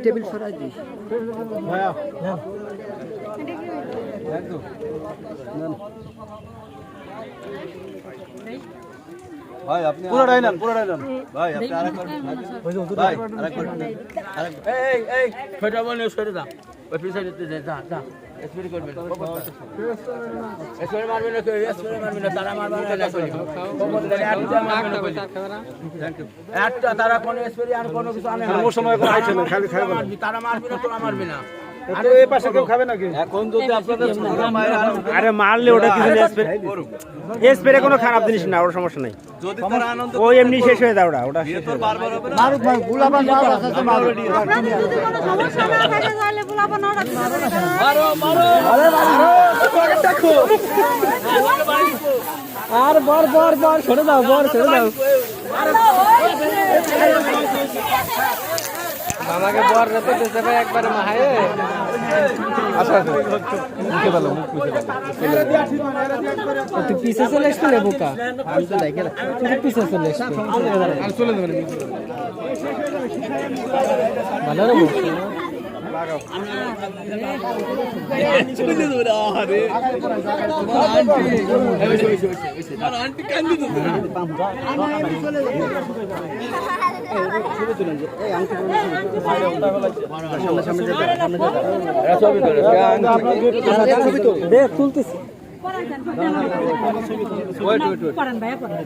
table সরাই this ভাই আপনি পুরোটাই নেন ভাই আপনি আরেকবার ভাই আরেকবার এই ছোট বল নিয়ে সরে দাও ওই পিছনে যা স্পিড করবে স্পিড মারবে না কেউ স্পিড মারবে না তারা মারবে না একটা তারা কোন স্পিড আর কোন কিছু আনে না সময় করে আইছে না খালি খাবে তারা মারবে না তোরা মারবে না আরে এই পাশে কেউ খাবে নাকি এখন যদি আপনাদের আরে মারলে ওটা কিছু স্প্রে কোনো খারাপ জিনিস না ওর সমস্যা নাই যদি তারা আনন্দ ও এমনি শেষ হয়ে যায় ওটা এ তো বারবার হবে না মারুক ভাই গুলাবান মার আছে মারুক আপনাদের যদি কোনো সমস্যা না থাকে তাহলে বুলাবো না রাখতে হবে মারো আরে মারো আর বর ছেড়ে দাও আমাকে বর রেতে দিতে ভাই একবারে মাহায়ে আচ্ছা মুখে ভালো মুখ তুই পিছে চলে আসছিস রে বোকা আমি তো দেখে তুই পিছে চলে আসছিস আর চলে যাবেন ভালো রে মুখ লাগাও আরে আন্টি কান্দি তো চলে চলে এই আন্টি সামনে দেখ তুলতেছি পরান ভাইয়া পরান